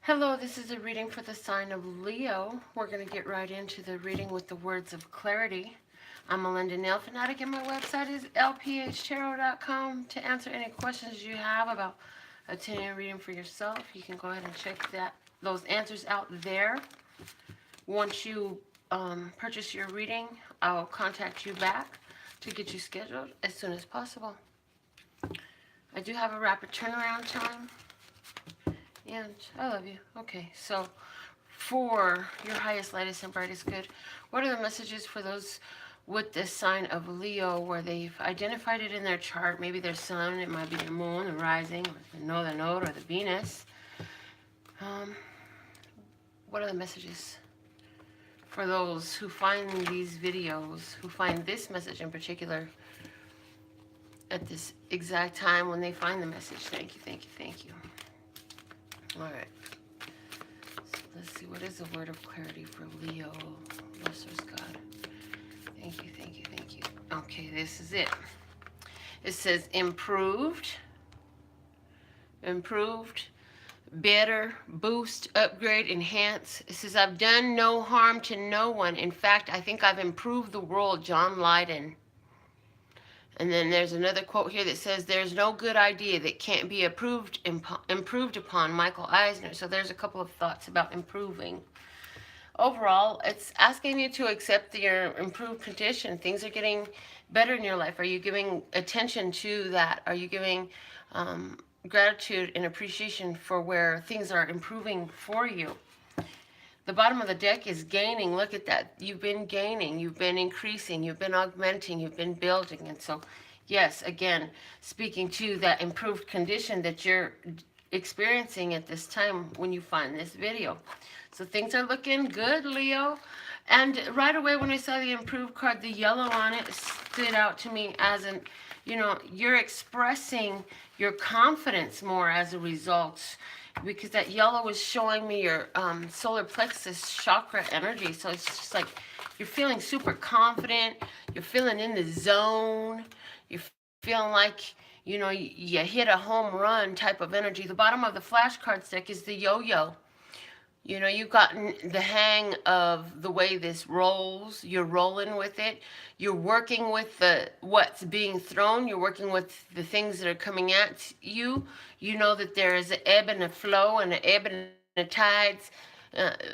Hello, this is a reading for the sign of Leo. We're going to get right into the reading with the words of clarity. I'm Melinda NailFanatic and my website is LPHtarot.com. To answer any questions you have about attending a reading for yourself, you can go ahead and check those answers out there. Once you purchase your reading, I'll contact you back to get you scheduled as soon as possible. I do have a rapid turnaround time. And I love you. Okay, so for your highest, lightest, and brightest good, what are the messages for those with this sign of Leo where they've identified it in their chart? Maybe their sun, it might be their moon, the rising, or the northern node, or the Venus. What are the messages for those who find these videos, who find this message in particular at this exact time when they find the message? Thank you, thank you, thank you. All right, so let's see, what is the word of clarity for Leo? Blessers God. Thank you, thank you, thank you. Okay, this is it. It says improved, better, boost, upgrade, enhance. It says, I've done no harm to no one. In fact, I think I've improved the world. John Lydon. And then there's another quote here that says, there's no good idea that can't be improved upon, Michael Eisner. So there's a couple of thoughts about improving. Overall, it's asking you to accept your improved condition. Things are getting better in your life. Are you giving attention to that? Are you giving gratitude and appreciation for where things are improving for you? The bottom of the deck is gaining. Look at that. You've been gaining. You've been increasing. You've been augmenting. You've been building. And so, yes, again, speaking to that improved condition that you're experiencing at this time when you find this video. So things are looking good, Leo. And right away when I saw the improved card, the yellow on it stood out to me as an, you're expressing your confidence more as a result, because that yellow is showing me your solar plexus chakra energy. So it's just like you're feeling super confident, you're feeling in the zone, you're feeling like, you hit a home run type of energy. The bottom of the flashcards deck is the yo-yo. You've gotten the hang of the way this rolls. You're rolling with it. You're working with what's being thrown. You're working with the things that are coming at you. You know that there is an ebb and a flow and an ebb and a tides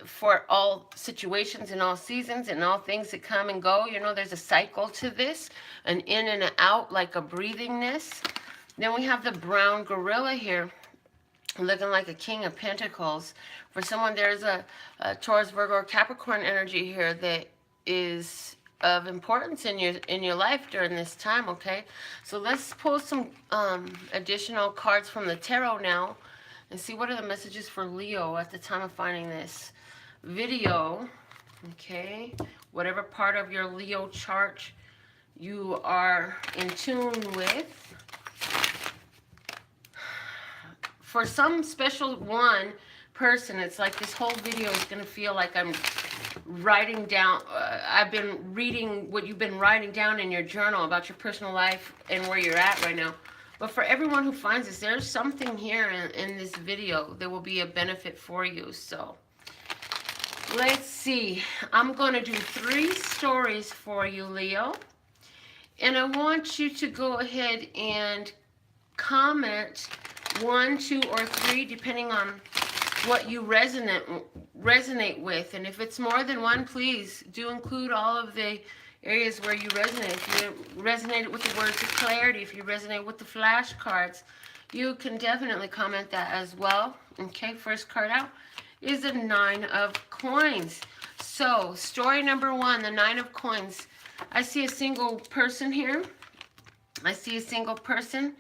for all situations and all seasons and all things that come and go. There's a cycle to this, an in and an out, like a breathingness. Then we have the brown gorilla here, looking like a king of pentacles. For someone, there's a Taurus, Virgo, or Capricorn energy here that is of importance in your life during this time. Okay, so let's pull some additional cards from the tarot now and see what are the messages for Leo at the time of finding this video. Okay, whatever part of your Leo chart you are in tune with. For some special one person, it's like this whole video is going to feel like I'm writing down, I've been reading what you've been writing down in your journal about your personal life and where you're at right now. But for everyone who finds this, there's something here in this video that will be a benefit for you. So let's see. I'm going to do 3 stories for you, Leo. And I want you to go ahead and comment 1, 2, or 3, depending on what you resonate with. And if it's more than one, please do include all of the areas where you resonate. If you resonate with the words of clarity, if you resonate with the flashcards, you can definitely comment that as well. Okay, first card out is the 9 of coins. So story number 1, the 9 of coins. I see a single person here. I see a single person,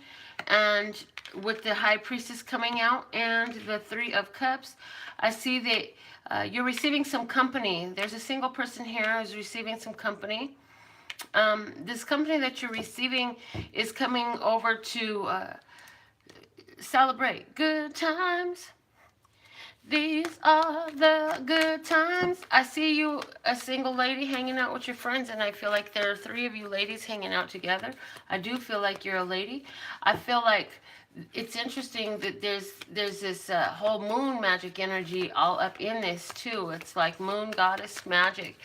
and with the High Priestess coming out and the 3 of Cups, I see that you're receiving some company. There's a single person here who's receiving some company. This company that you're receiving is coming over to celebrate good times. These are the good times. I see you, a single lady, hanging out with your friends, and I feel like there are 3 of you ladies hanging out together. I do feel like you're a lady. I feel like it's interesting that there's this whole moon magic energy all up in this too. It's like moon goddess magic.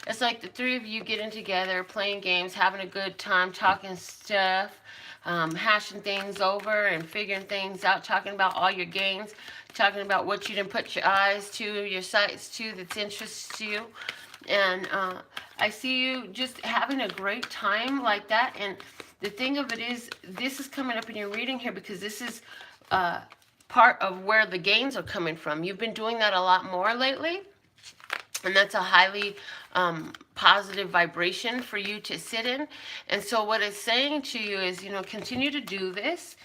It's like the three of you getting together, playing games, having a good time, talking stuff, hashing things over and figuring things out, talking about all your games, talking about what you didn't put your eyes to, your sights to, that's interests you. And I see you just having a great time like that. And the thing of it is, this is coming up in your reading here because this is part of where the gains are coming from. You've been doing that a lot more lately. And that's a highly positive vibration for you to sit in. And so what it's saying to you is, you know, continue to do this.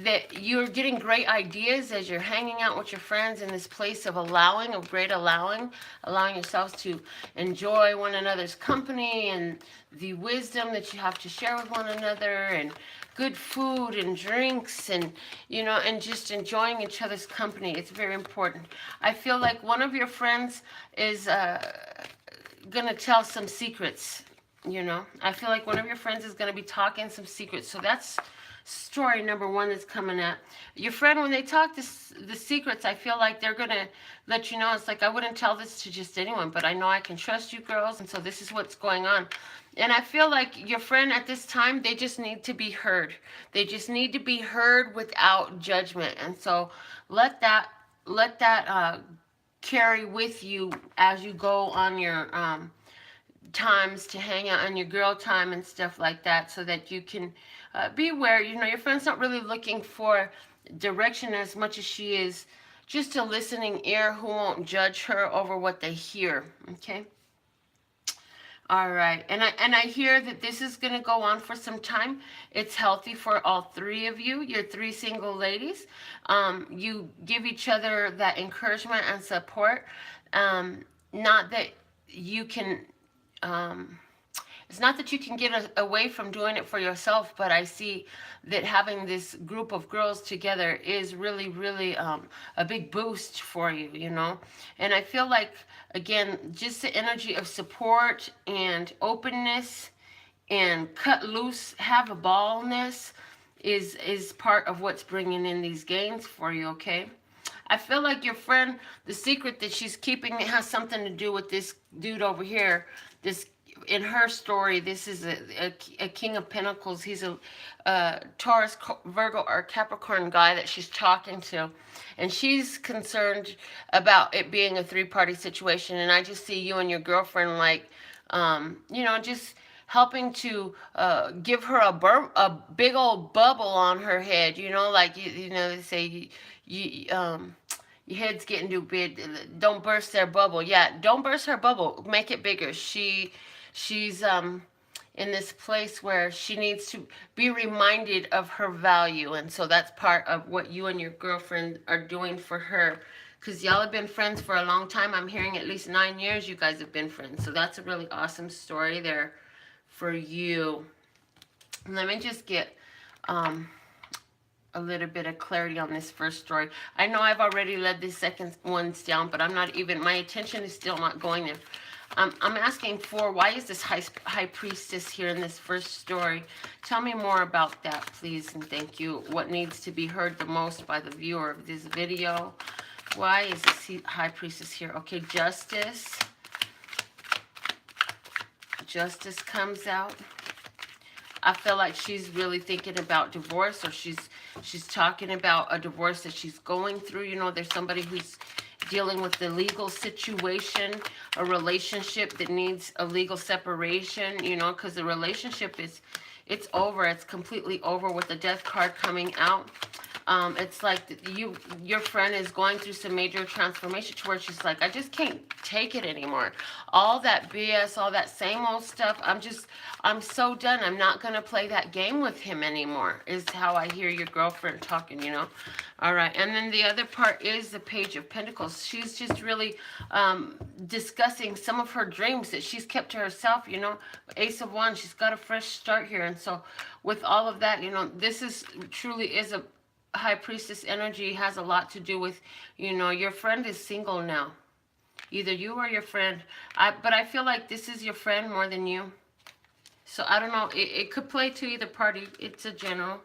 That you're getting great ideas as you're hanging out with your friends in this place of allowing, of great allowing yourselves to enjoy one another's company and the wisdom that you have to share with one another, and good food and drinks, and, you know, and just enjoying each other's company. It's very important. I feel like one of your friends is gonna tell some secrets, you know. I feel like one of your friends is gonna be talking some secrets. So that's story number one that's coming up. Your friend, when they talk the secrets, I feel like they're going to let you know. It's like, I wouldn't tell this to just anyone, but I know I can trust you girls, and so this is what's going on. And I feel like your friend at this time, they just need to be heard. They just need to be heard without judgment. And so let that carry with you as you go on your times to hang out on your girl time and stuff like that, so that you can be aware. You know, your friend's not really looking for direction as much as she is just a listening ear who won't judge her over what they hear. Okay. All right. And I hear that this is going to go on for some time. It's healthy for all three of you. You're three single ladies. You give each other that encouragement and support. Not that you can it's not that you can get away from doing it for yourself, but I see that having this group of girls together is really, really a big boost for you, you know. And I feel like, again, just the energy of support and openness and cut loose, have a ballness is part of what's bringing in these gains for you, okay? I feel like your friend, the secret that she's keeping, it has something to do with this dude over here. This, in her story, this is a King of Pentacles. He's a Taurus, Virgo, or Capricorn guy that she's talking to. And she's concerned about it being a three-party situation. And I just see you and your girlfriend, like, you know, just helping to give her a big old bubble on her head. You know, like, you know, they say, your head's getting too big. Don't burst their bubble. Yeah, don't burst her bubble. Make it bigger. She's in this place where she needs to be reminded of her value, and so that's part of what you and your girlfriend are doing for her. Because y'all have been friends for a long time. I'm hearing at least 9 years you guys have been friends. So that's a really awesome story there for you. Let me just get a little bit of clarity on this first story. I know I've already led the second ones down, but I'm not even, my attention is still not going there. I'm asking for, why is this high priestess here in this first story? Tell me more about that, please, and thank you. What needs to be heard the most by the viewer of this video? Why is this high priestess here? Okay, justice. Justice comes out. I feel like she's really thinking about divorce, or she's talking about a divorce that she's going through. You know, there's somebody who's dealing with the legal situation, a relationship that needs a legal separation, you know, because the relationship it's over. It's completely over with the death card coming out. It's like your friend is going through some major transformation to where she's like, I just can't take it anymore. All that BS, all that same old stuff, I'm so done. I'm not going to play that game with him anymore, is how I hear your girlfriend talking, you know. All right, and then the other part is the Page of Pentacles. She's just really discussing some of her dreams that she's kept to herself, you know. Ace of Wands, she's got a fresh start here. And so with all of that, you know, this is truly is a high priestess energy. Has a lot to do with, you know, your friend is single now. Either you or your friend. But I feel like this is your friend more than you. So I don't know. It could play to either party. It's a general.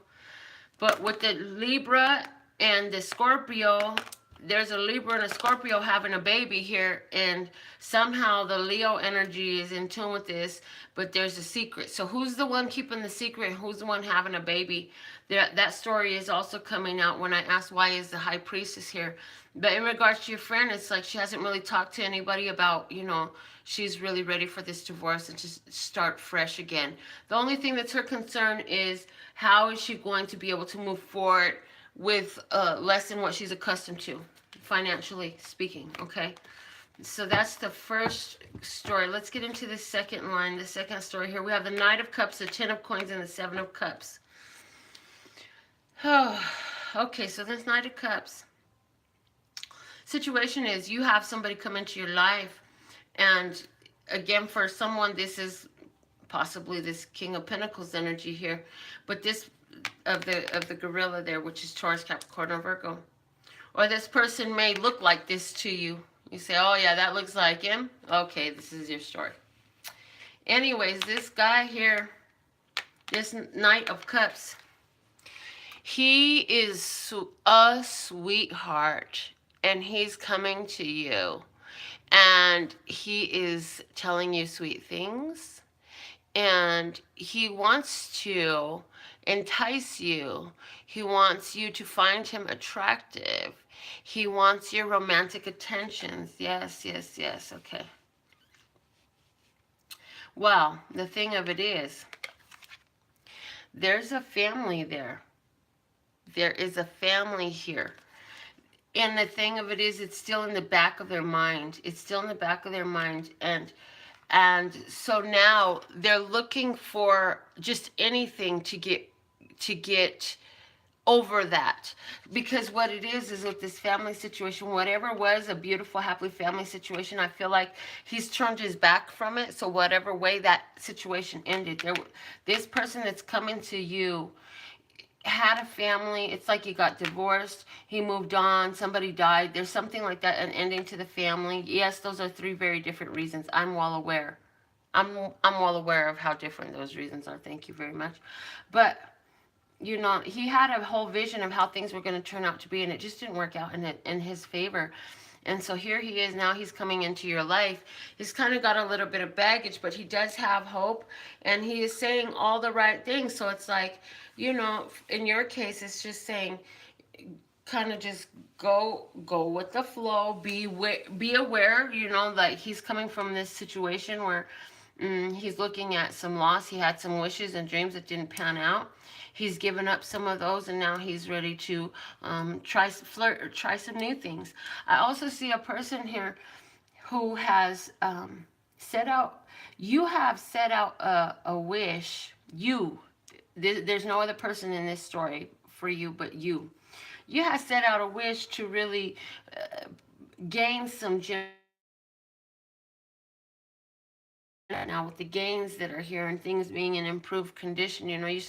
But with the Libra and the Scorpio, there's a Libra and a Scorpio having a baby here, and somehow the Leo energy is in tune with this, but there's a secret. So who's the one keeping the secret and who's the one having a baby? That story is also coming out when I asked why is the High Priestess here. But in regards to your friend, it's like she hasn't really talked to anybody about, she's really ready for this divorce and just start fresh again. The only thing that's her concern is how is she going to be able to move forward with less than what she's accustomed to, financially speaking, okay? So that's the first story. Let's get into the second line, the second story here. We have the Knight of Cups, the Ten of Coins, and the Seven of Cups. Oh, okay, so this Knight of Cups. Situation is you have somebody come into your life, and again, for someone, this is possibly this King of Pentacles energy here, but this of the gorilla there, which is Taurus, Capricorn, or Virgo. Or this person may look like this to you. You say, oh yeah, that looks like him. Okay, this is your story. Anyways, this guy here, this Knight of Cups, he is a sweetheart, and he's coming to you, and he is telling you sweet things, and he wants to entice you. He wants you to find him attractive. He wants your romantic attentions. Yes, yes, yes. Okay. Well, the thing of it is, there's a family there. There is a family here. And the thing of it is, it's still in the back of their mind. It's still in the back of their mind. And so now they're looking for just anything to get over that. Because what it is with this family situation, whatever was a beautiful, happy family situation, I feel like he's turned his back from it. So whatever way that situation ended, this person that's coming to you had a family. It's like he got divorced, he moved on, somebody died, there's something like that, an ending to the family. Yes, those are three very different reasons. I'm well aware. I'm well aware of how different those reasons are. Thank you very much. But he had a whole vision of how things were going to turn out to be, and it just didn't work out in his favor. And so here he is now. He's coming into your life. He's kind of got a little bit of baggage, but he does have hope, and he is saying all the right things. So it's like, in your case, it's just saying, kind of just go with the flow. Be aware, that he's coming from this situation where he's looking at some loss. He had some wishes and dreams that didn't pan out. He's given up some of those, and now he's ready to try some new things. I also see a person here who has set out. You have set out a wish. There's no other person in this story for you but you. You have set out a wish to really gain some gems. Now with the gains that are here and things being in improved condition, you're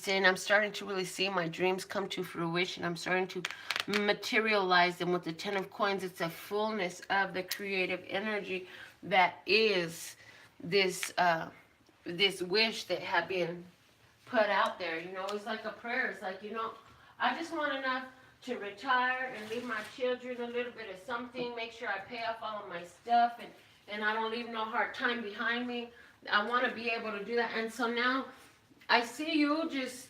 saying, I'm starting to really see my dreams come to fruition. I'm starting to materialize them. With the Ten of Coins, it's a fullness of the creative energy that is this wish that had been put out there. It's like a prayer. It's like, I just want enough to retire and leave my children a little bit of something, make sure I pay off all of my stuff, and I don't leave no hard time behind me. I want to be able to do that. And so now I see you just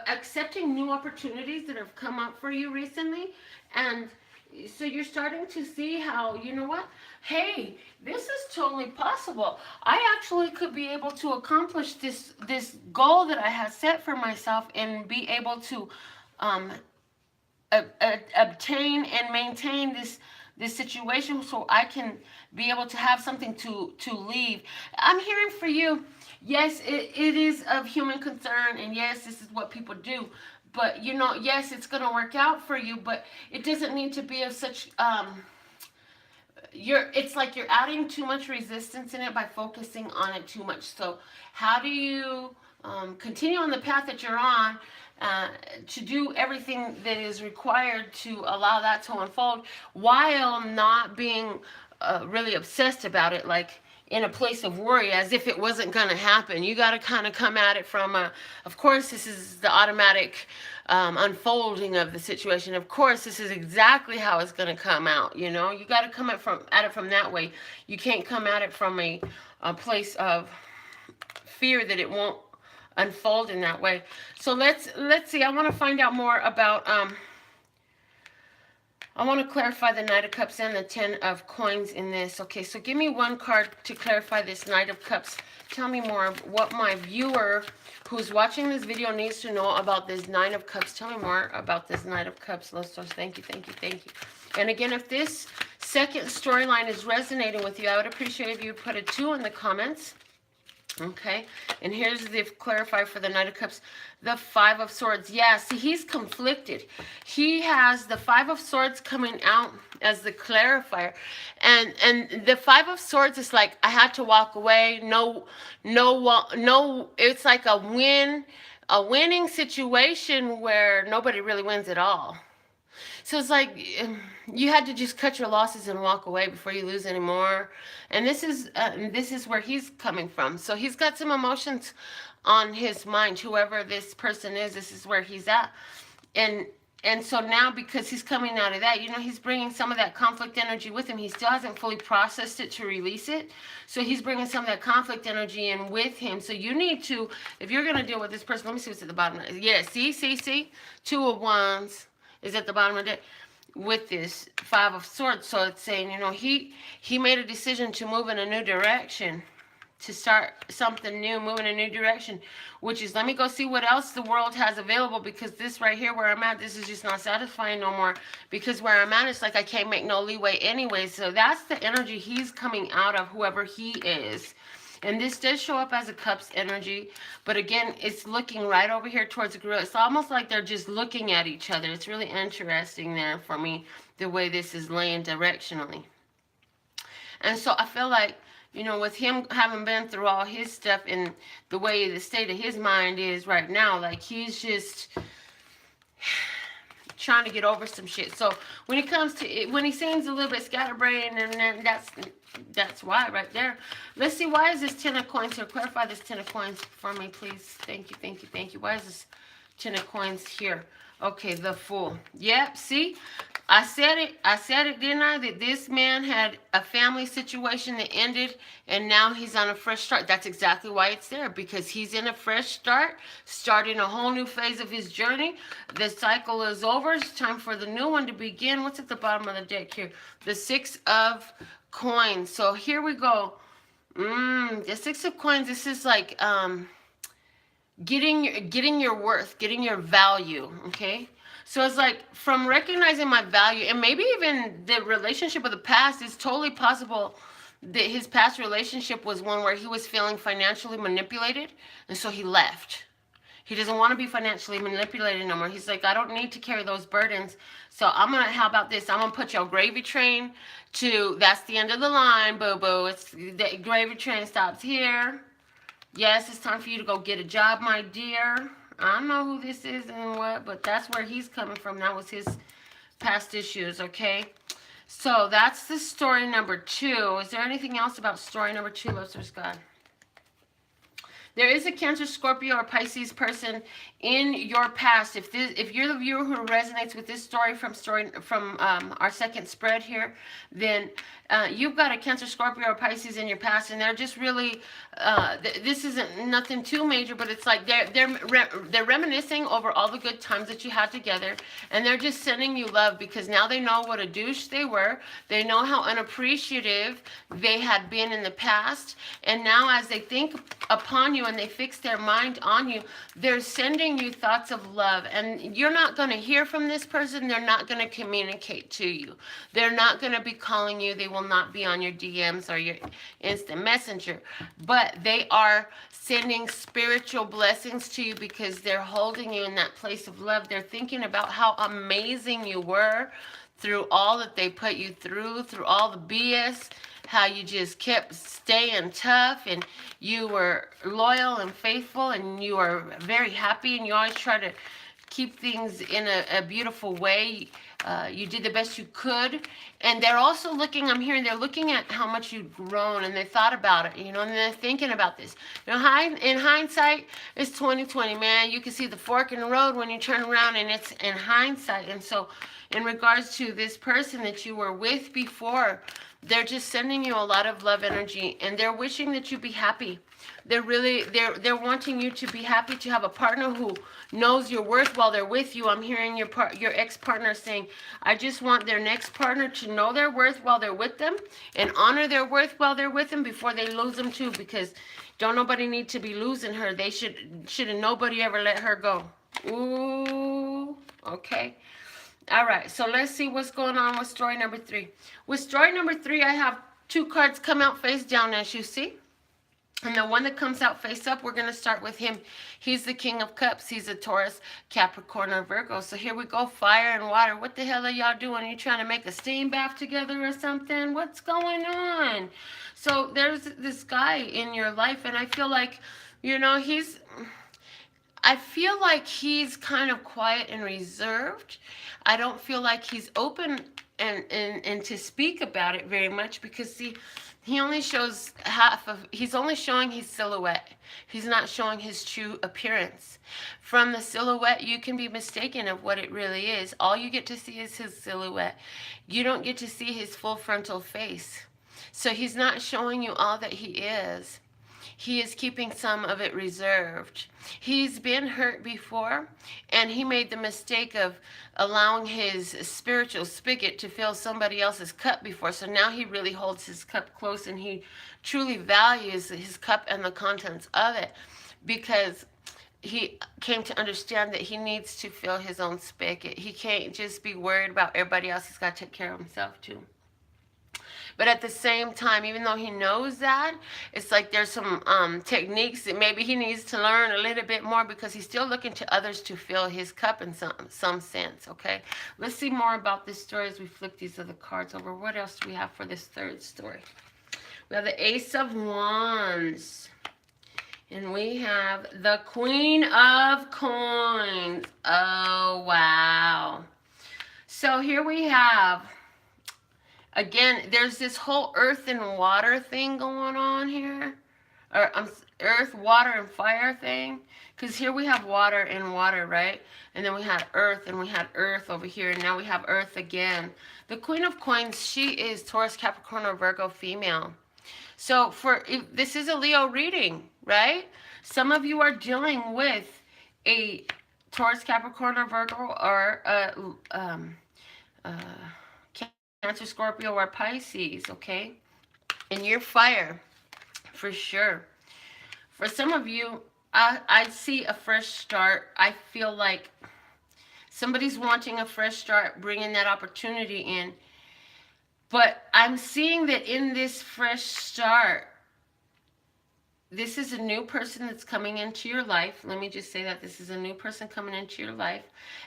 accepting new opportunities that have come up for you recently. And so you're starting to see how, hey, this is totally possible. I actually could be able to accomplish this goal that I have set for myself and be able to obtain and maintain this situation, so I can be able to have something to leave. I'm hearing for you, yes, it is of human concern, and yes, this is what people do. But, yes, it's going to work out for you, but it doesn't need to be of such, it's like you're adding too much resistance in it by focusing on it too much. So how do you continue on the path that you're on, to do everything that is required to allow that to unfold while not being really obsessed about it? Like, in a place of worry as if it wasn't going to happen. You got to kind of come at it from of course this is the automatic unfolding of the situation. Of course this is exactly how it's going to come out. You know, you got to come at it from that way. You can't come at it from a place of fear that it won't unfold in that way. So let's see. I want to find out more about I want to clarify the Knight of Cups and the Ten of Coins in this. Okay, so give me one card to clarify this Knight of Cups. Tell me more of what my viewer who's watching this video needs to know about this Nine of Cups. Tell me more about this Knight of Cups, Love Stars. Thank you, thank you, thank you. And again, if this second storyline is resonating with you, I would appreciate if you put a 2 in the comments. Okay, and here's the clarifier for the Knight of Cups, the Five of Swords. Yeah, see, he's conflicted. He has the Five of Swords coming out as the clarifier, and the Five of Swords is like, I had to walk away. No, it's like a winning situation where nobody really wins at all. So it's like you had to just cut your losses and walk away before you lose any more. And this is where he's coming from. So he's got some emotions on his mind. Whoever this person is, this is where he's at. And so now, because he's coming out of that, you know, he's bringing some of that conflict energy with him. He still hasn't fully processed it to release it. So he's bringing some of that conflict energy in with him. So you need to, if you're going to deal with this person, let me see what's at the bottom. Yeah, see? 2 of Wands is at the bottom of it with this Five of Swords. So it's saying, you know, he made a decision to move in a new direction, to start something new, move in a new direction, which is, let me go see what else the world has available, because this right here where I'm at, this is just not satisfying no more, because where I'm at, it's like I can't make no leeway anyway. So that's the energy he's coming out of, whoever he is. And this does show up as a Cups energy, but again, it's looking right over here towards the gorilla. It's almost like they're just looking at each other. It's really interesting there for me, the way this is laying directionally. And so I feel like, you know, with him having been through all his stuff and the way the state of his mind is right now, like he's just trying to get over some shit. So when it comes to it, when he seems a little bit scatterbrained, and then that's why right there. Let's see, why is this 10 of Coins here? Clarify this 10 of Coins for me, please. Thank you, thank you, thank you. Why is this 10 of Coins here? Okay, the Fool. Yep, see? I said it, didn't I? That this man had a family situation that ended, and now he's on a fresh start. That's exactly why it's there, because he's in a fresh start, starting a whole new phase of his journey. The cycle is over. It's time for the new one to begin. What's at the bottom of the deck here? The 6 of Coins. So here we go. The 6 of Coins, this is like getting your worth, getting your value, okay? So it's like, from recognizing my value, and maybe even the relationship of the past, is totally possible that his past relationship was one where he was feeling financially manipulated, and so he left. He doesn't want to be financially manipulated no more. He's like, I don't need to carry those burdens. So how about this? I'm going to put your gravy train to, that's the end of the line, boo-boo. It's the gravy train stops here. Yes, it's time for you to go get a job, my dear. I don't know who this is and what, but that's where he's coming from. That was his past issues, okay? So that's the story number 2. Is there anything else about story number 2, Love Source God? There is a Cancer, Scorpio, or Pisces person in your past. If you're the viewer who resonates with this story from our second spread here, then you've got a Cancer, Scorpio, or Pisces in your past, and they're just really this isn't nothing too major, but it's like they're reminiscing over all the good times that you had together, and they're just sending you love, because now they know what a douche they were. They know how unappreciative they had been in the past, and now as they think upon you and they fix their mind on you, they're sending you thoughts of love. And you're not going to hear from this person. They're not going to communicate to you. They're not going to be calling you. They will not be on your DMs or your instant messenger, but they are sending spiritual blessings to you, because they're holding you in that place of love. They're thinking about how amazing you were through all that they put you through all the BS, how you just kept staying tough, and you were loyal and faithful, and you were very happy, and you always try keep things in a beautiful way. You did the best you could. And they're also looking, I'm hearing, they're looking at how much you've grown, and they thought about it, you know, and they're thinking about this. You know, in hindsight, it's 2020, man. You can see the fork in the road when you turn around, and it's in hindsight. And so in regards to this person that you were with before, they're just sending you a lot of love energy, and they're wishing that you be happy. They're wanting you to be happy, to have a partner who knows your worth while they're with you. I'm hearing your ex-partner saying, I just want their next partner to know their worth while they're with them, and honor their worth while they're with them before they lose them too, because don't nobody need to be losing her. They shouldn't nobody ever let her go. Ooh, okay. All right, so let's see what's going on with story number 3. With story number 3, I have 2 cards come out face down, as you see. And the one that comes out face up, we're going to start with him. He's the King of Cups. He's a Taurus, Capricorn, or Virgo. So here we go, fire and water. What the hell are y'all doing? Are you trying to make a steam bath together or something? What's going on? So there's this guy in your life, and I feel like, you know, I feel like he's kind of quiet and reserved. I don't feel like he's open and to speak about it very much, because see, he only shows he's only showing his silhouette. He's not showing his true appearance. From the silhouette, you can be mistaken of what it really is. All you get to see is his silhouette. You don't get to see his full frontal face. So he's not showing you all that he is. He is keeping some of it reserved. He's been hurt before, and he made the mistake of allowing his spiritual spigot to fill somebody else's cup before. So now he really holds his cup close, and he truly values his cup and the contents of it, because he came to understand that he needs to fill his own spigot. He can't just be worried about everybody else. He's got to take care of himself too. But at the same time, even though he knows that, it's like there's some techniques that maybe he needs to learn a little bit more, because he's still looking to others to fill his cup in some sense, okay? Let's see more about this story as we flip these other cards over. What else do we have for this third story? We have the Ace of Wands. And we have the Queen of Coins. Oh, wow. So here we have... Again, there's this whole earth and water thing going on here. Or earth, water, and fire thing. Because here we have water and water, right? And then we had earth, and we had earth over here. And now we have earth again. The Queen of Coins, she is Taurus, Capricorn, or Virgo female. So this is a Leo reading, right? Some of you are dealing with a Taurus, Capricorn, or Virgo, or Cancer, Scorpio, or Pisces, okay? And you're fire, for sure. For some of you, I see a fresh start. I feel like somebody's wanting a fresh start, bringing that opportunity in. But I'm seeing that in this fresh start, this is a new person that's coming into your life. Let me just say that this is a new person coming into your life.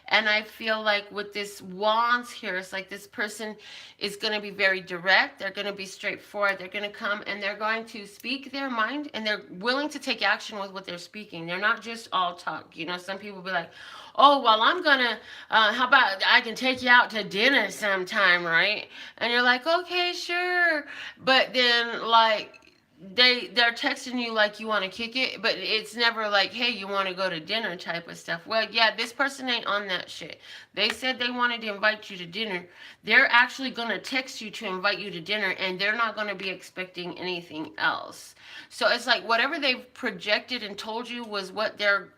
And I feel like with this wands here, it's like this person is going to be very direct. They're going to be straightforward. They're going to come and they're going to speak their mind, and they're willing to take action with what they're speaking. They're not just all talk. You know, some people be like, oh, well, I'm going to, how about I can take you out to dinner sometime, right? And you're like, okay, sure. But then, like, they're texting you like you want to kick it, but it's never like, hey, you want to go to dinner type of stuff. Well, yeah, this person ain't on that shit. They said they wanted to invite you to dinner. They're actually going to text you to invite you to dinner, and they're not going to be expecting anything else. So it's like whatever they've projected and told you was what they're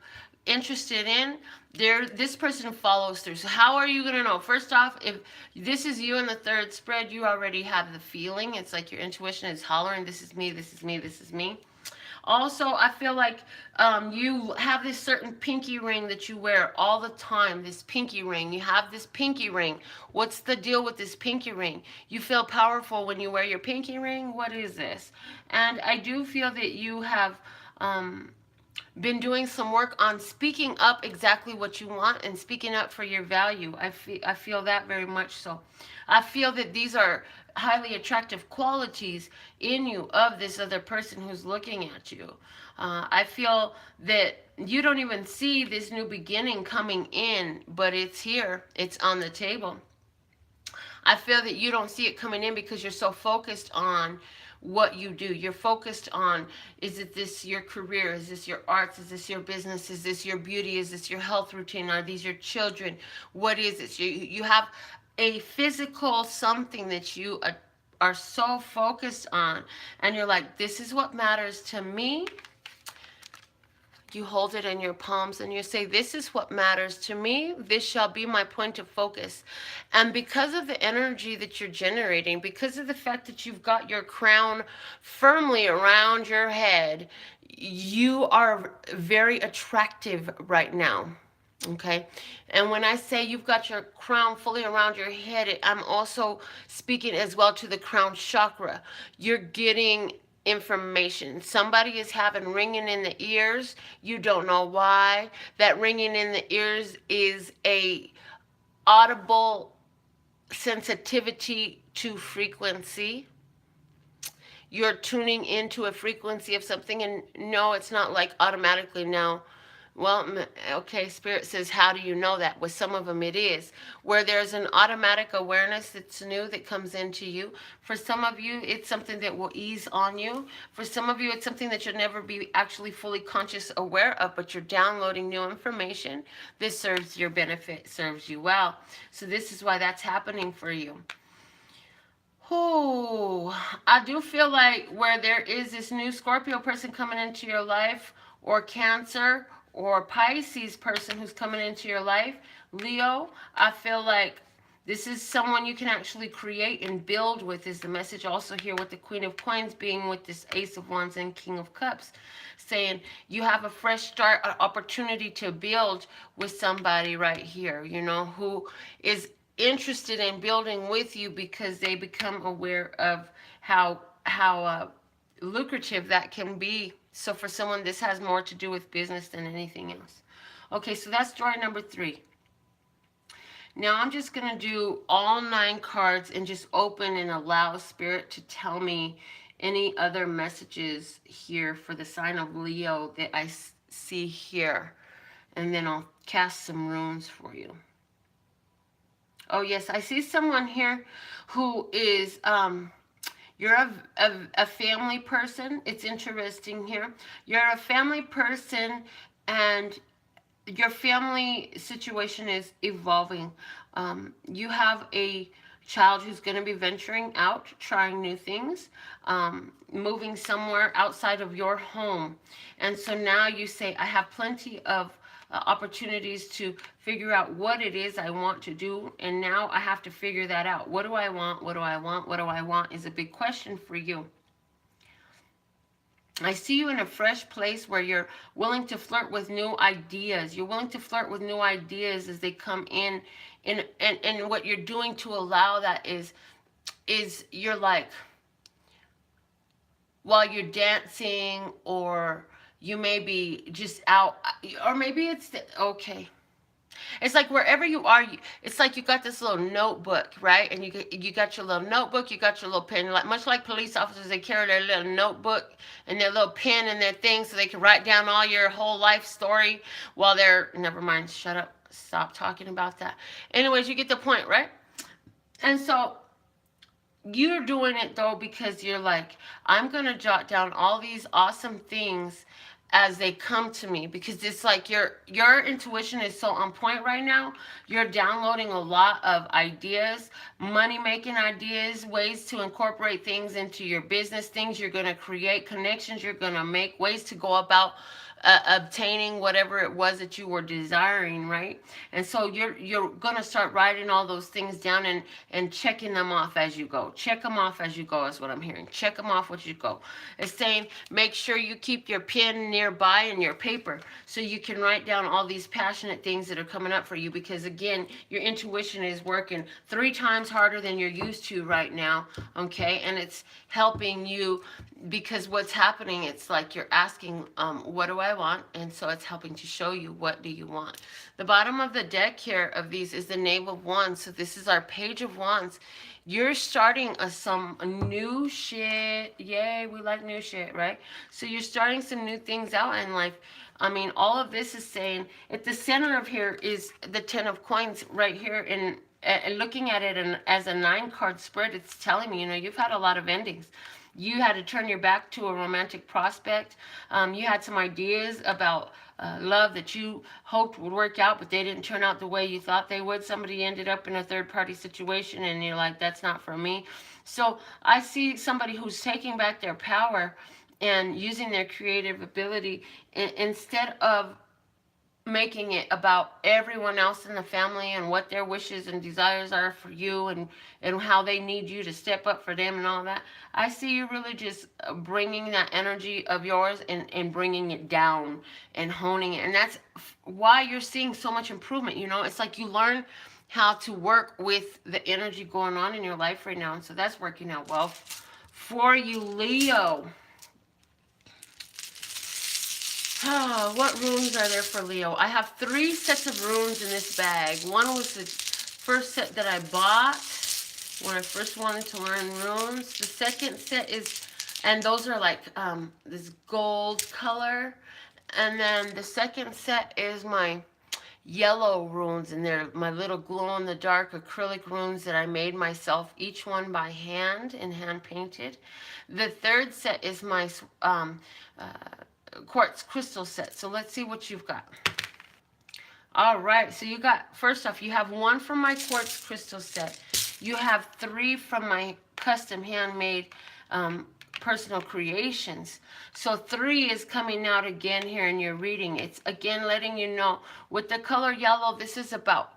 interested in, this person follows through. So how are you going to know? First off, if this is you in the third spread, you already have the feeling. It's like your intuition is hollering, this is me, this is me, this is me. Also, I feel like you have this certain pinky ring that you wear all the time, this pinky ring. You have this pinky ring. What's the deal with this pinky ring? You feel powerful when you wear your pinky ring? What is this? And I do feel that you have... been doing some work on speaking up exactly what you want and speaking up for your value. I feel that very much so. I feel that these are highly attractive qualities in you of this other person who's looking at you. I feel that you don't even see this new beginning coming in, but it's here. It's on the table. I feel that you don't see it coming in because you're so focused on what you do. You're focused on, is it this your career? Is this your arts? Is this your business? Is this your beauty? Is this your health routine? Are these your children? What is it? You have a physical something that you are so focused on, and you're like, this is what matters to me. You hold it in your palms and you say, this is what matters to me. This shall be my point of focus. And because of the energy that you're generating, because of the fact that you've got your crown firmly around your head, you are very attractive right now. Okay. And when I say you've got your crown fully around your head, I'm also speaking as well to the crown chakra. You're getting information. Somebody is having ringing in the ears. You don't know why. That ringing in the ears is a audible sensitivity to frequency. You're tuning into a frequency of something, and no, it's not like automatically now. Well, okay, Spirit says, how do you know that? With some of them it is. Where there's an automatic awareness that's new that comes into you. For some of you, it's something that will ease on you. For some of you, it's something that you'll never be actually fully conscious aware of, but you're downloading new information. This serves your benefit, serves you well. So this is why that's happening for you. Oh, I do feel like where there is this new Scorpio person coming into your life, or Cancer, or Pisces person who's coming into your life, Leo, I feel like this is someone you can actually create and build with, is the message also here with the Queen of Coins being with this Ace of Wands and King of Cups, saying you have a fresh start, an opportunity to build with somebody right here, you know, who is interested in building with you because they become aware of how lucrative that can be. So for someone, this has more to do with business than anything else. Okay, so that's story number 3. Now I'm just going to do all 9 cards and just open and allow Spirit to tell me any other messages here for the sign of Leo that I see here. And then I'll cast some runes for you. Oh yes, I see someone here who is, you're a family person. It's interesting here. You're a family person, and your family situation is evolving. You have a child who's going to be venturing out, trying new things, moving somewhere outside of your home. And so now you say, I have plenty of opportunities to figure out what it is I want to do, and now I have to figure that out. What do I want? What do I want? What do I want is a big question for you. I see you in a fresh place where you're willing to flirt with new ideas. You're willing to flirt with new ideas as they come in. And what you're doing to allow that is you're like, while you're dancing, or you may be just out, or maybe it's, okay. It's like wherever you are, it's like you got this little notebook, right? And you got your little notebook, you got your little pen. Like, much like police officers, they carry their little notebook and their little pen and their thing so they can write down all your whole life story while they're, never mind, shut up, stop talking about that. Anyways, you get the point, right? And so you're doing it though because you're like, I'm going to jot down all these awesome things as they come to me, because it's like your intuition is so on point right now. You're downloading a lot of ideas, money making ideas, ways to incorporate things into your business, things you're going to create, connections you're going to make, ways to go about obtaining whatever it was that you were desiring, right? And so you're going to start writing all those things down and checking them off as you go. Check them off as you go is what I'm hearing. Check them off as you go. It's saying make sure you keep your pen nearby and your paper so you can write down all these passionate things that are coming up for you, because again, your intuition is working 3 times harder than you're used to right now, okay? And it's helping you because what's happening, it's like you're asking, what do I want? And so it's helping to show you, what do you want? The bottom of the deck here of these is the Knave of Wands. So this is our Page of Wands. You're starting some new shit. Yay, we like new shit, right? So you're starting some new things out in life. I mean, all of this is saying, at the center of here is the 10 of coins right here. And looking at it as a 9-card spread, it's telling me, you've had a lot of endings. You had to turn your back to a romantic prospect. You had some ideas about love that you hoped would work out, but they didn't turn out the way you thought they would. Somebody ended up in a third-party situation, and you're like, that's not for me. So I see somebody who's taking back their power and using their creative ability instead of making it about everyone else in the family and what their wishes and desires are for you, and how they need you to step up for them and all that. I see you really just bringing that energy of yours and bringing it down and honing it. And that's why you're seeing so much improvement. It's like you learn how to work with the energy going on in your life right now. And so that's working out well for you, Leo. Oh, what runes are there for Leo? I have 3 sets of runes in this bag. One was the first set that I bought when I first wanted to learn runes. The second set is, and those are like this gold color. And then the second set is my yellow runes, and they're my little glow-in-the-dark acrylic runes that I made myself, each one by hand and hand-painted. The third set is my quartz crystal set. So let's see what you've got. All right, so you got, first off, you have 1 from my quartz crystal set. You have 3 from my custom handmade personal creations. So 3 is coming out again here in your reading. It's again letting you know, with the color yellow, this is about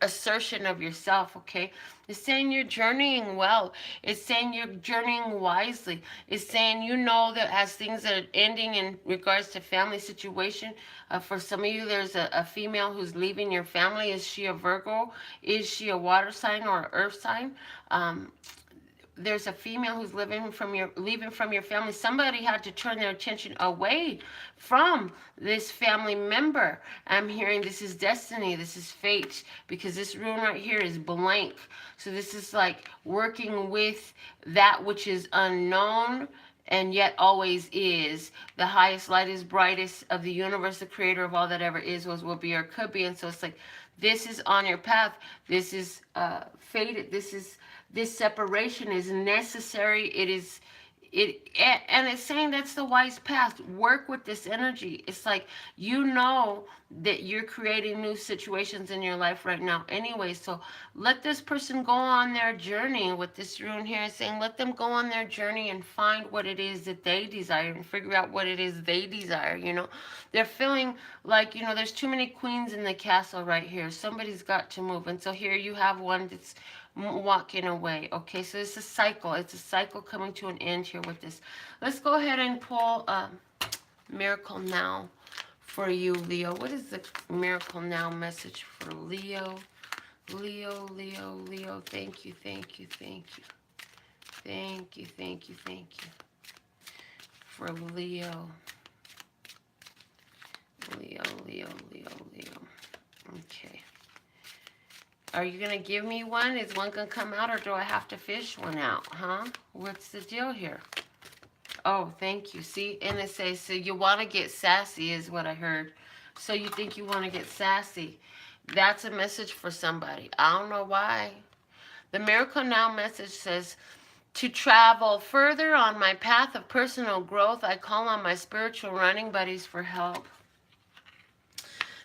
assertion of yourself, okay? It's saying you're journeying well. It's saying you're journeying wisely. It's saying that as things are ending in regards to family situation, for some of you, there's a female who's leaving your family. Is she a Virgo? Is she a water sign or an earth sign? There's a female who's leaving from your family. Somebody had to turn their attention away from this family member. I'm hearing this is destiny, this is fate, because this rune right here is blank. So this is like working with that which is unknown and yet always is. The highest light is brightest of the universe, the creator of all that ever is, was, will be, or could be. And so it's like, this is on your path. This is fated. This separation is necessary. And it's saying that's the wise path. Work with this energy. It's like, that you're creating new situations in your life right now anyway. So let this person go on their journey with this rune here, saying let them go on their journey and find what it is that they desire and figure out what it is they desire. They're feeling like, there's too many queens in the castle right here. Somebody's got to move. And so here you have one that's walking away. Okay, so it's a cycle. It's a cycle coming to an end here with this. Let's go ahead and pull Miracle Now for you, Leo. What is the Miracle Now message for Leo? Leo, Leo, Leo. Thank you, thank you, thank you. Thank you, thank you, thank you. For Leo. Leo, Leo, Leo, Leo. Okay. Are you going to give me one? Is one going to come out, or do I have to fish one out? Huh? What's the deal here? Oh, thank you. See, and it says, so you want to get sassy is what I heard. So you think you want to get sassy. That's a message for somebody. I don't know why. The Miracle Now message says, to travel further on my path of personal growth, I call on my spiritual running buddies for help.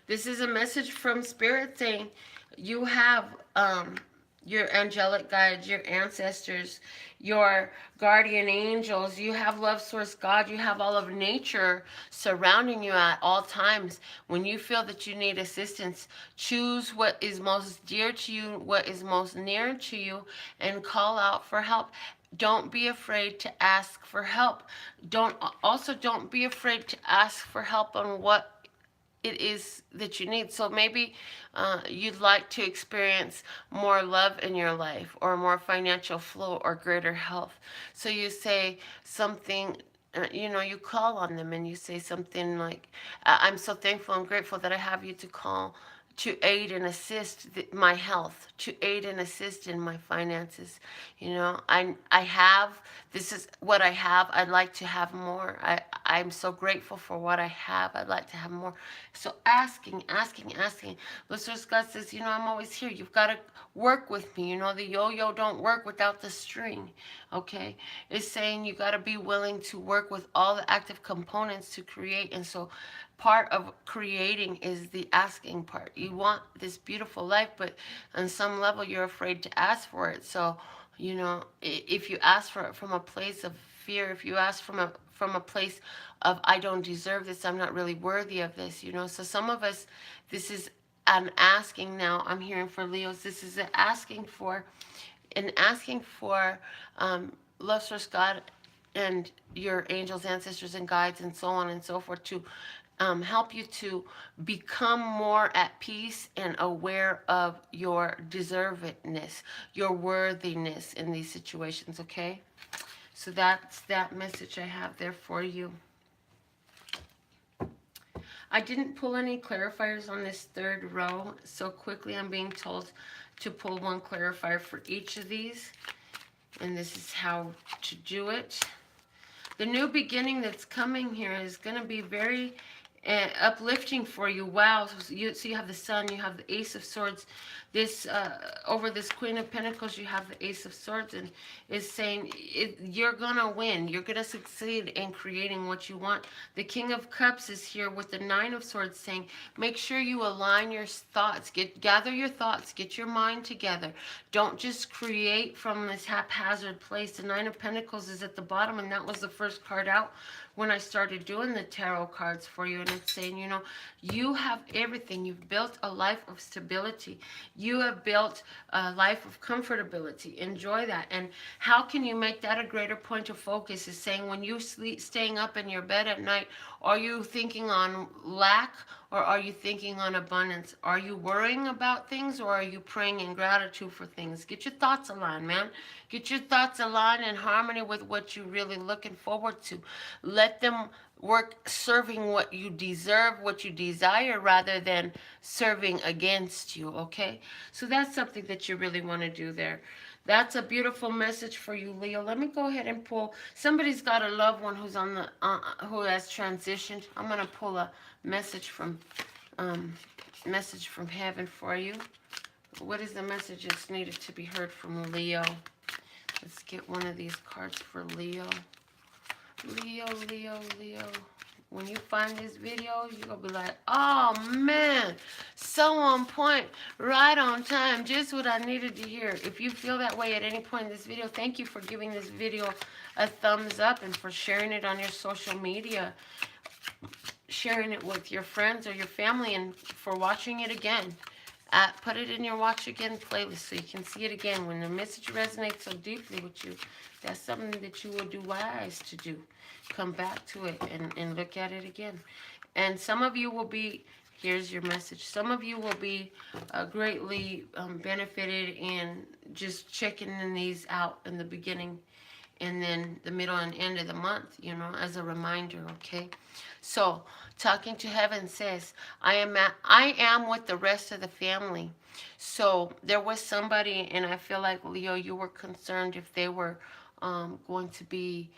This is a message from Spirit saying, you have your angelic guides, your ancestors, your guardian angels, you have love source God, you have all of nature surrounding you at all times. When you feel that you need assistance, choose what is most dear to you, what is most near to you, and call out for help. Don't be afraid to ask for help. Don't be afraid to ask for help on what it is that you need. So maybe you'd like to experience more love in your life, or more financial flow, or greater health. So you say something, you call on them and you say something like, I'm so thankful and grateful that I have you to call to aid and assist my health, to aid and assist in my finances. I have, this is what I have. I'd like to have more. I'm so grateful for what I have. I'd like to have more. So asking. Listeners, God says, I'm always here. You've got to work with me. The yo-yo don't work without the string. Okay? It's saying you got to be willing to work with all the active components to create. And so part of creating is the asking part. You want this beautiful life, but on some level you're afraid to ask for it. So, if you ask for it from a place of fear, if you ask from a place of, I don't deserve this, I'm not really worthy of this, So some of us, this is an asking now. I'm hearing for Leos, this is an asking for love source, God, and your angels, ancestors, and guides, and so on and so forth, to help you to become more at peace and aware of your deservedness, your worthiness in these situations, okay? So that's that message I have there for you. I didn't pull any clarifiers on this third row, so quickly I'm being told to pull one clarifier for each of these, and this is how to do it. The new beginning that's coming here is going to be very uplifting for you. Wow. So you have the Sun, you have the Ace of Swords. This over this Queen of Pentacles, you have the Ace of Swords, and is saying you're gonna win. You're gonna succeed in creating what you want. The King of Cups is here with the Nine of Swords, saying make sure you align your thoughts. Gather your thoughts. Get your mind together. Don't just create from this haphazard place. The Nine of Pentacles is at the bottom, and that was the first card out when I started doing the tarot cards for you. And it's saying, you have everything. You've built a life of stability. You have built a life of comfortability. Enjoy that. And how can you make that a greater point of focus? Is saying when you staying up in your bed at night, are you thinking on lack, or are you thinking on abundance? Are you worrying about things, or are you praying in gratitude for things? Get your thoughts aligned, man. Get your thoughts aligned in harmony with what you're really looking forward to. Let them work serving what you deserve, what you desire, rather than serving against you, okay? So that's something that you really want to do there. That's a beautiful message for you, Leo. Let me go ahead and pull. Somebody's got a loved one who's on the who has transitioned. I'm gonna pull a message from heaven for you. What is the message that's needed to be heard from Leo? Let's get one of these cards for Leo. Leo. When you find this video, you're going to be like, oh, man, so on point, right on time, just what I needed to hear. If you feel that way at any point in this video, thank you for giving this video a thumbs up and for sharing it on your social media, sharing it with your friends or your family, and for watching it again. Put it in your watch again playlist so you can see it again. When the message resonates so deeply with you, that's something that you will do wise to do. Come back to it and look at it again. And some of you will be, here's your message, some of you will be greatly benefited in just checking these out in the beginning and then the middle and end of the month, as a reminder, okay? So, talking to heaven says, I am with the rest of the family. So, there was somebody, and I feel like, Leo, you were concerned if they were going to be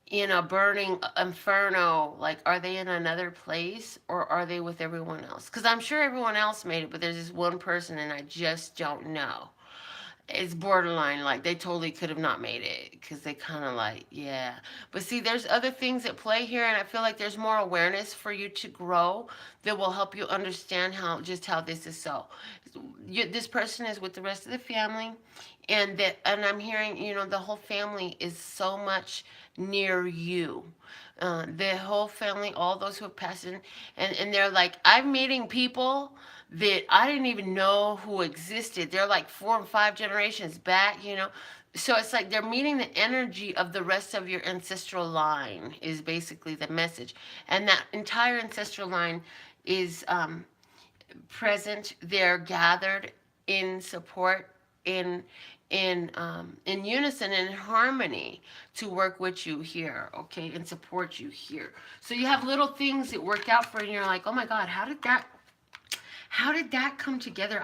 in a burning inferno. Like, are they in another place, or are they with everyone else? Because I'm sure everyone else made it, but there's this one person, and I just don't know. It's borderline, like they totally could have not made it, because they kind of like, yeah. But see, there's other things at play here, and I feel like there's more awareness for you to grow that will help you understand how this is so. This person is with the rest of the family, and I'm hearing, the whole family is so much near you. The whole family, all those who have passed in, and they're like, I'm meeting people that I didn't even know who existed. They're like 4 and 5 generations back, So it's like they're meeting the energy of the rest of your ancestral line is basically the message. And that entire ancestral line is present. They're gathered in support, in in unison, in harmony, to work with you here, okay, and support you here. So you have little things that work out for you, and you're like, oh my God, how did that come together?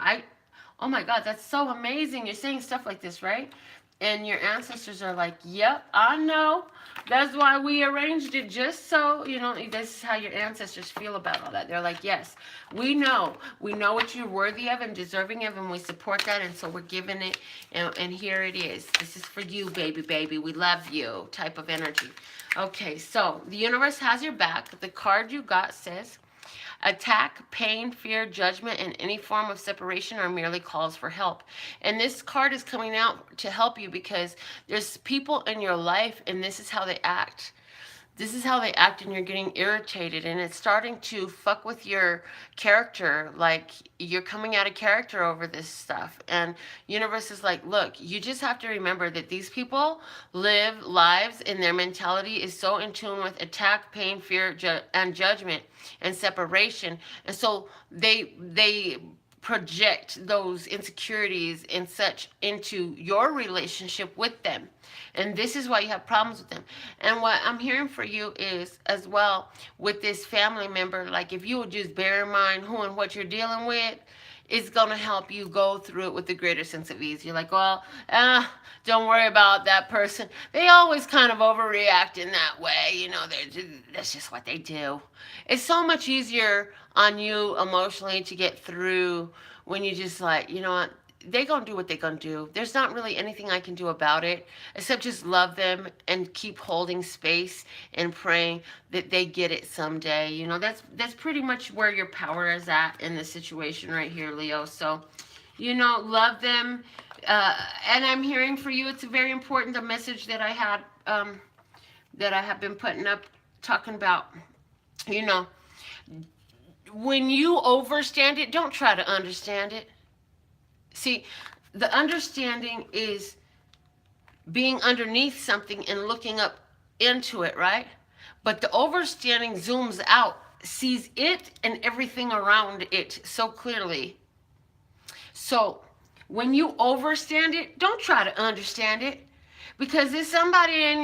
Oh my God, that's so amazing. You're saying stuff like this, right? And your ancestors are like, yep, I know. That's why we arranged it, just so, this is how your ancestors feel about all that. They're like, yes, we know. We know what you're worthy of and deserving of, and we support that, and so we're giving it, and here it is. This is for you, baby, baby. We love you type of energy. Okay, so the universe has your back. The card you got says, attack, pain, fear, judgment, and any form of separation are merely calls for help. And this card is coming out to help you because there's people in your life, and this is how they act. This is how they act, and you're getting irritated, and it's starting to fuck with your character. Like, you're coming out of character over this stuff. And universe is like, look, you just have to remember that these people live lives, and their mentality is so in tune with attack, pain, fear, and judgment and separation. And so they project those insecurities and such into your relationship with them. And this is why you have problems with them. And what I'm hearing for you is, as well, with this family member, like, if you would just bear in mind who and what you're dealing with, it's going to help you go through it with a greater sense of ease. You're like, well, don't worry about that person. They always kind of overreact in that way. That's just what they do. It's so much easier on you emotionally to get through when you just like, you know what? They're going to do what they're going to do. There's not really anything I can do about it except just love them and keep holding space and praying that they get it someday. That's pretty much where your power is at in this situation right here, Leo. So, love them. And I'm hearing for you, it's very important, the message that I had, that I have been putting up, talking about, when you overstand it, don't try to understand it. See, the understanding is being underneath something and looking up into it, right? But the overstanding zooms out, sees it and everything around it so clearly. So when you overstand it, don't try to understand it, because there's somebody in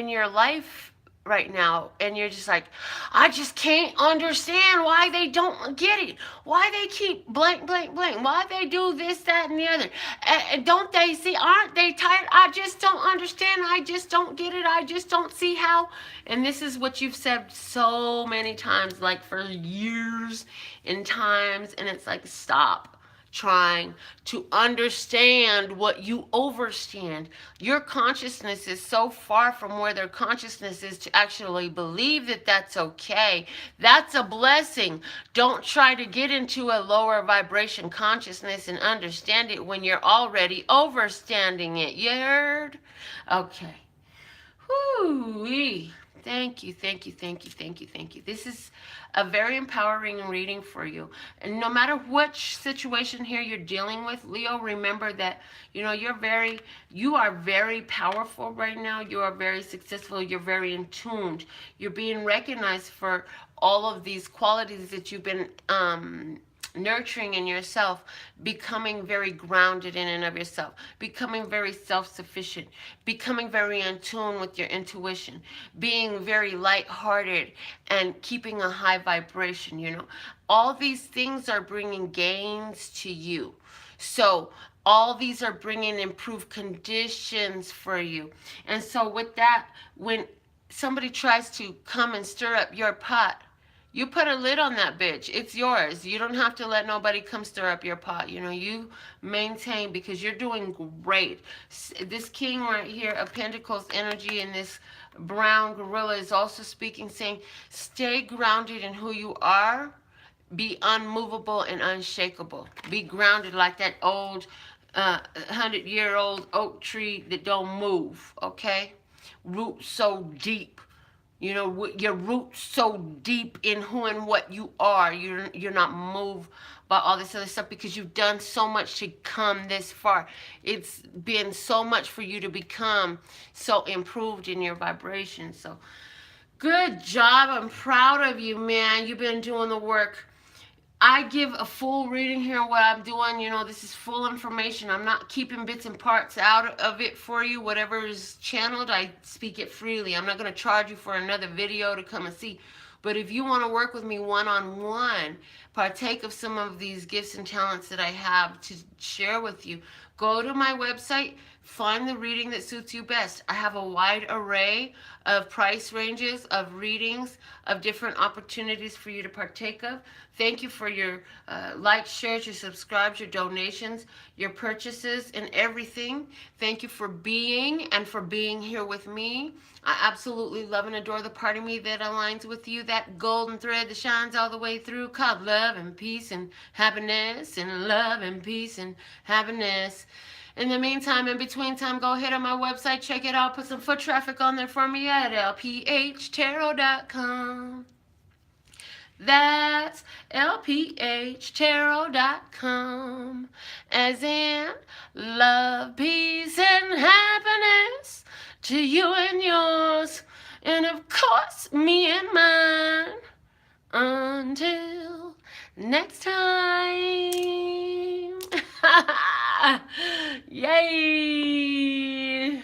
your life right now, and you're just like, I just can't understand why they don't get it, why they keep blank, why they do this, that, and the other. Don't they see, aren't they tired? I just don't understand, I just don't get it, I just don't see how. And this is what you've said so many times, like for years and times, and it's like, stop trying to understand what you overstand. Your consciousness is so far from where their consciousness is to actually believe that that's okay. That's a blessing. Don't try to get into a lower vibration consciousness and understand it when you're already overstanding it. You heard? Okay. Whoo-wee. Thank you. This is a very empowering reading for you. And no matter which situation here you're dealing with, Leo, remember that, you are very powerful right now. You are very successful. You're very in tuned. You're being recognized for all of these qualities that you've been nurturing in yourself, becoming very grounded in and of yourself, becoming very self-sufficient, becoming very in tune with your intuition, being very light-hearted, and keeping a high vibration. All these things are bringing gains to you. So all these are bringing improved conditions for you. And so with that, when somebody tries to come and stir up your pot, you put a lid on that bitch. It's yours. You don't have to let nobody come stir up your pot. You maintain, because you're doing great. This king right here of Pentacles energy and this brown gorilla is also speaking, saying, stay grounded in who you are. Be unmovable and unshakable. Be grounded like that old 100-year-old oak tree that don't move, okay? Roots so deep. Your roots so deep in who and what you are. You're not moved by all this other stuff, because you've done so much to come this far. It's been so much for you to become so improved in your vibration. So Good job. I'm proud of you, man. You've been doing the work. I give a full reading here what I'm doing. You know, this is full information. I'm not keeping bits and parts out of it for you. Whatever is channeled, I speak it freely. I'm not going to charge you for another video to come and see. But if you want to work with me one-on-one, partake of some of these gifts and talents that I have to share with you, go to my website, find the reading that suits you best. I have a wide array of price ranges, of readings, of different opportunities for you to partake of. Thank you for your likes, shares, your subscribes, your donations, your purchases, and everything. Thank you for being here with me. I absolutely love and adore the part of me that aligns with you, that golden thread that shines all the way through, called love and peace and happiness, and love and peace and happiness. In the meantime, in between time, go ahead on my website, check it out, put some foot traffic on there for me at LPHtarot.com. That's LPHtarot.com, as in love, peace, and happiness to you and yours, and of course, me and mine. Until next time. Yay!